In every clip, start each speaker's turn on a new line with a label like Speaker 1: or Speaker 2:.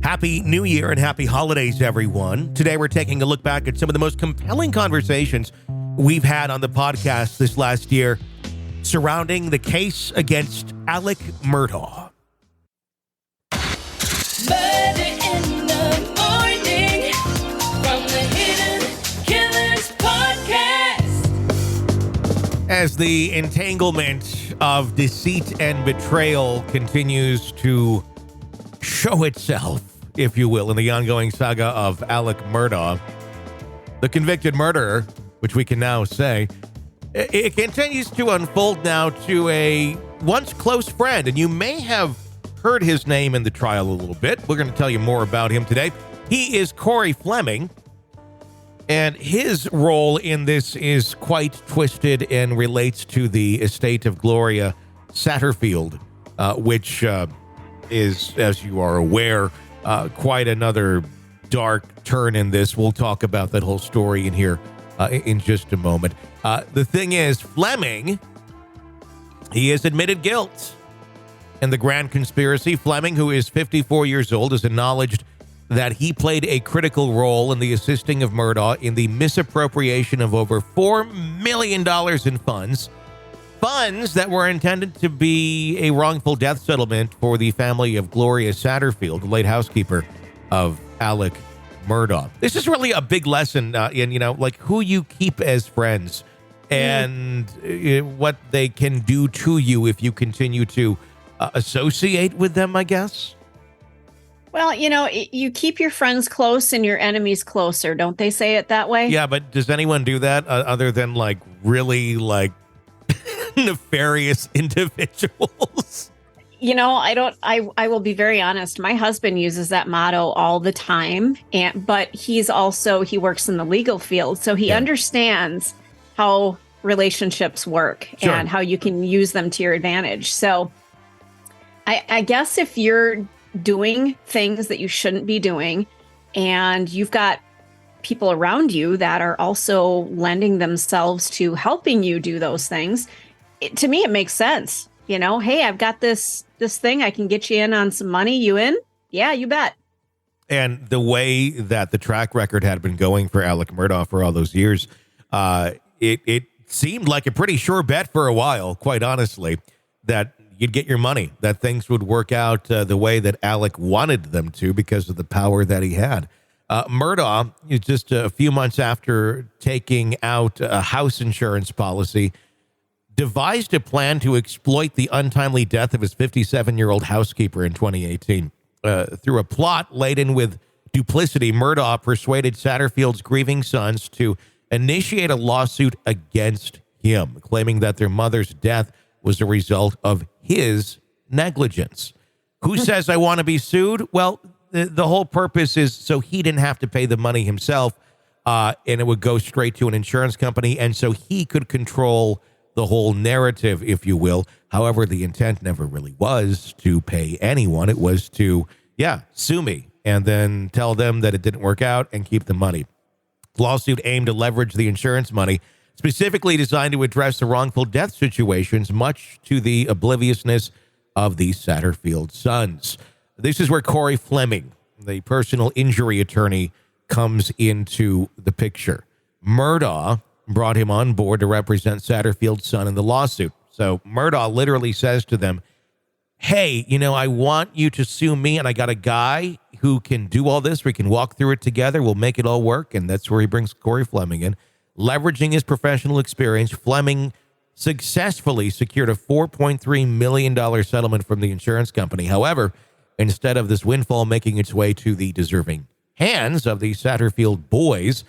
Speaker 1: Happy New Year and happy holidays, everyone. Today we're taking a look back at some of the most compelling conversations we've had on the podcast this last year surrounding the case against Alex Murdaugh.
Speaker 2: Murder in the morning from the Hidden Killers podcast.
Speaker 1: As the entanglement of deceit and betrayal continues to show itself, if you will, in the ongoing saga of Alex Murdaugh, the convicted murderer, which we can now say, it continues to unfold now to a once close friend. And you may have heard his name in the trial a little bit. We're going to tell you more about him today. He is Corey Fleming, and his role in this is quite twisted and relates to the estate of Gloria Satterfield, which is, as you are aware, quite another dark turn in this. We'll talk about that whole story in here in just a moment. The thing is, Fleming, he has admitted guilt in the grand conspiracy. Fleming, who is 54 years old, has acknowledged that he played a critical role in the assisting of Murdaugh in the misappropriation of over $4 million in funds that were intended to be a wrongful death settlement for the family of Gloria Satterfield, the late housekeeper of Alex Murdaugh. This is really a big lesson in, like who you keep as friends and what they can do to you if you continue to associate with them, I guess.
Speaker 3: Well, you keep your friends close and your enemies closer. Don't they say it that way?
Speaker 1: Yeah, but does anyone do that other than really nefarious individuals?
Speaker 3: I will be very honest. My husband uses that motto all the time, but he works in the legal field, so he understands how relationships work and how you can use them to your advantage. So I guess if you're doing things that you shouldn't be doing and you've got people around you that are also lending themselves to helping you do those things, to me, it makes sense. Hey, I've got this thing. I can get you in on some money. You in? Yeah, you bet.
Speaker 1: And the way that the track record had been going for Alex Murdaugh for all those years, it seemed like a pretty sure bet for a while, quite honestly, that you'd get your money, that things would work out the way that Alex wanted them to because of the power that he had. Murdaugh, just a few months after taking out a house insurance policy, devised a plan to exploit the untimely death of his 57-year-old housekeeper in 2018. Through a plot laden with duplicity, Murdaugh persuaded Satterfield's grieving sons to initiate a lawsuit against him, claiming that their mother's death was a result of his negligence. Who says I want to be sued? Well, the whole purpose is so he didn't have to pay the money himself, and it would go straight to an insurance company, and so he could control the whole narrative, if you will. However, the intent never really was to pay anyone. It was to, sue me and then tell them that it didn't work out and keep the money. The lawsuit aimed to leverage the insurance money, specifically designed to address the wrongful death situations, much to the obliviousness of the Satterfield sons. This is where Corey Fleming, the personal injury attorney, comes into the picture. Murdaugh brought him on board to represent Satterfield's son in the lawsuit. So Murdaugh literally says to them, hey, I want you to sue me, and I got a guy who can do all this. We can walk through it together. We'll make it all work. And that's where he brings Corey Fleming in. Leveraging his professional experience, Fleming successfully secured a $4.3 million settlement from the insurance company. However, instead of this windfall making its way to the deserving hands of the Satterfield boys,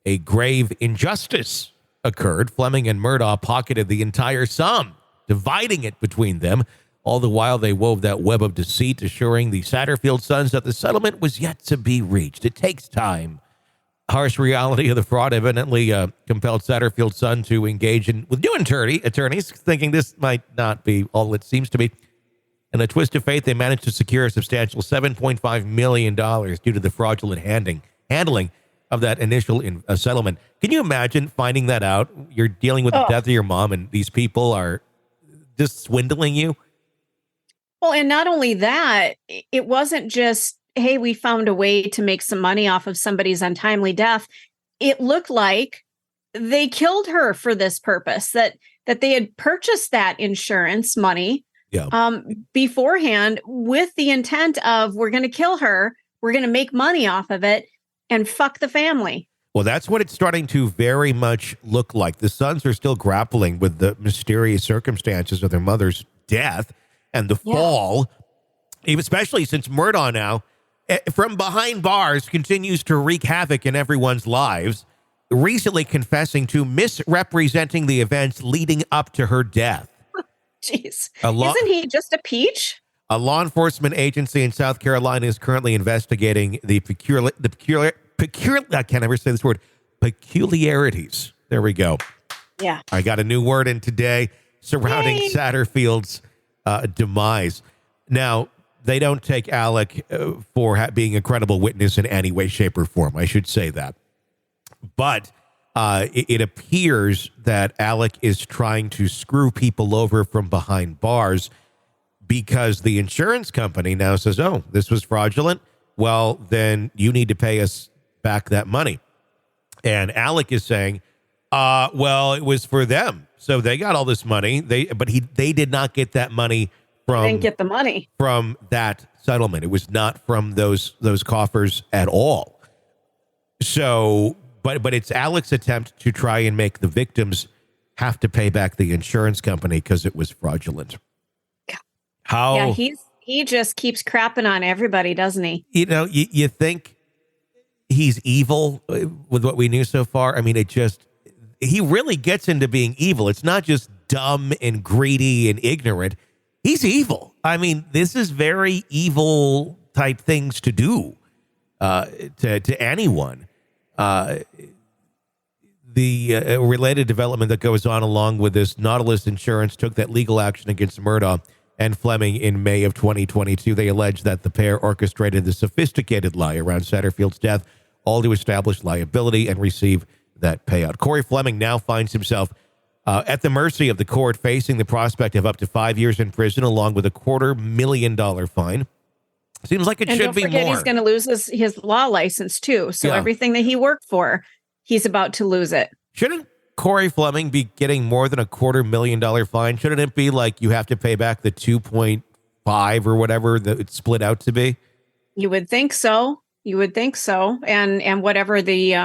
Speaker 1: a grave injustice occurred. Fleming and Murdaugh pocketed the entire sum, dividing it between them. All the while, they wove that web of deceit, assuring the Satterfield sons that the settlement was yet to be reached. It takes time. Harsh reality of the fraud evidently compelled Satterfield's son to engage with new attorneys, thinking this might not be all it seems to be. In a twist of fate, they managed to secure a substantial $7.5 million due to the fraudulent handling of that initial settlement. Can you imagine finding that out? You're dealing with the death of your mom, and these people are just swindling you?
Speaker 3: Well, and not only that, it wasn't just hey, we found a way to make some money off of somebody's untimely death. It looked like they killed her for this purpose, that they had purchased that insurance money beforehand with the intent of, we're going to kill her, we're going to make money off of it, and fuck the family.
Speaker 1: Well, that's what it's starting to very much look like. The sons are still grappling with the mysterious circumstances of their mother's death and the fall, especially since Murdaugh now, from behind bars, continues to wreak havoc in everyone's lives, recently confessing to misrepresenting the events leading up to her death.
Speaker 3: Jeez. Isn't he just a peach?
Speaker 1: A law enforcement agency in South Carolina is currently investigating the I can't ever say this word, peculiarities. There we go.
Speaker 3: Yeah.
Speaker 1: I got a new word in today surrounding Satterfield's demise. Now, they don't take Alec for being a credible witness in any way, shape, or form. I should say that. But it appears that Alec is trying to screw people over from behind bars because the insurance company now says, oh, this was fraudulent. Well, then you need to pay us back that money. And Alec is saying, well, it was for them. So they got all this money. They did not get that money from.
Speaker 3: They didn't get the money
Speaker 1: from that settlement. It was not from those coffers at all. So, but it's Alec's attempt to try and make the victims have to pay back the insurance company because it was fraudulent. How?
Speaker 3: Yeah, he just keeps crapping on everybody, doesn't he?
Speaker 1: You know, you think he's evil with what we knew so far. I mean, he really gets into being evil. It's not just dumb and greedy and ignorant. He's evil. I mean, this is very evil type things to do to anyone. The related development that goes on along with this, Nautilus Insurance took that legal action against Murdaugh and Fleming in May of 2022. They allege that the pair orchestrated the sophisticated lie around Satterfield's death, all to establish liability and receive that payout. Corey Fleming now finds himself at the mercy of the court, facing the prospect of up to 5 years in prison, along with a $250,000 fine. Seems like it should be more.
Speaker 3: He's going to lose his law license too. So everything that he worked for, he's about to lose it.
Speaker 1: Shouldn't Corey Fleming be getting more than a $250,000 fine? Shouldn't it be like you have to pay back the 2.5 or whatever that it's split out to be?
Speaker 3: You would think so. And whatever the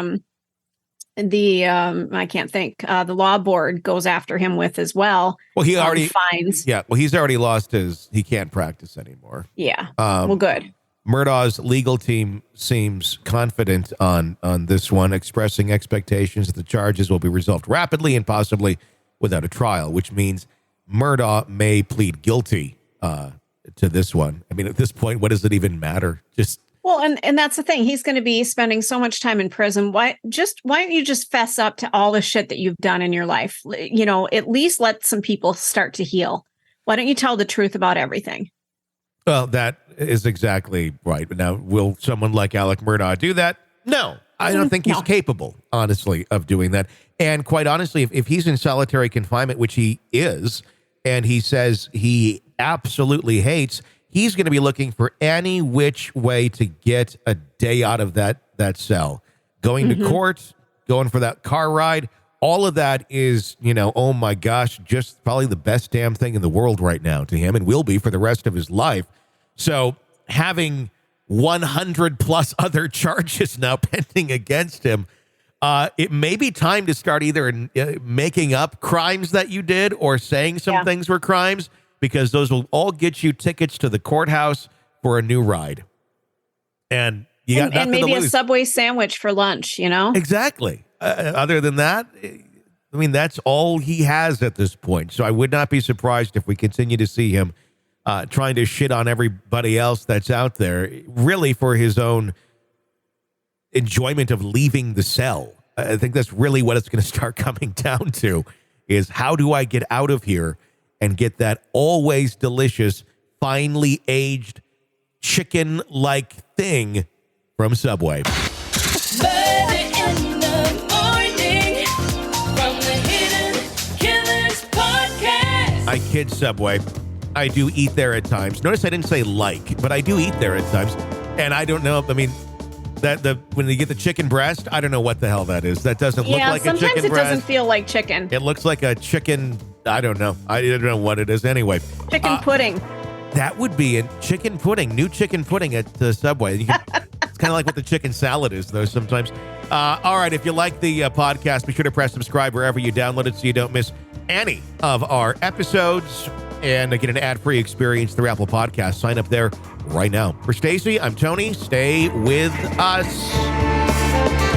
Speaker 3: I can't think, the law board goes after him with as well.
Speaker 1: Well, he already
Speaker 3: fines.
Speaker 1: Yeah. Well, he's already lost he can't practice anymore.
Speaker 3: Yeah. Well, good.
Speaker 1: Murdaugh's legal team seems confident on this one, expressing expectations that the charges will be resolved rapidly and possibly without a trial, which means Murdaugh may plead guilty to this one. I mean, at this point, what does it even matter?
Speaker 3: Well, and that's the thing. He's going to be spending so much time in prison. Why don't you just fess up to all the shit that you've done in your life? You know, at least let some people start to heal. Why don't you tell the truth about everything?
Speaker 1: Well, that is exactly right. Now, will someone like Alex Murdaugh do that? No, I don't think he's capable, honestly, of doing that. And quite honestly, if he's in solitary confinement, which he is, and he says he absolutely hates, he's going to be looking for any which way to get a day out of that cell. Going to court, going for that car ride, all of that is, oh my gosh, just probably the best damn thing in the world right now to him, and will be for the rest of his life. So having 100 plus other charges now pending against him, it may be time to start either making up crimes that you did or saying some things were crimes, because those will all get you tickets to the courthouse for a new ride. And you got nothing
Speaker 3: maybe
Speaker 1: to lose.
Speaker 3: A Subway sandwich for lunch,
Speaker 1: Exactly. Other than that, I mean, that's all he has at this point. So I would not be surprised if we continue to see him trying to shit on everybody else that's out there, really for his own enjoyment of leaving the cell. I think that's really what it's going to start coming down to, is how do I get out of here and get that always delicious, finely aged, chicken-like thing from Subway.
Speaker 2: Murder in the morning from the Hidden Killers podcast.
Speaker 1: I kid Subway. I do eat there at times. Notice I didn't say like, but I do eat there at times. And I don't know. I mean, when you get the chicken breast, I don't know what the hell that is. That doesn't look like a chicken breast.
Speaker 3: Sometimes it doesn't feel like chicken.
Speaker 1: It looks like a chicken. I don't know. I don't know what it is. Anyway,
Speaker 3: Chicken pudding.
Speaker 1: that would be a chicken pudding. New chicken pudding at the Subway. It's kind of like what the chicken salad is, though. Sometimes. All right. If you like the podcast, be sure to press subscribe wherever you download it, so you don't miss any of our episodes and get an ad-free experience through Apple Podcasts. Sign up there right now. For Stacy, I'm Tony. Stay with us.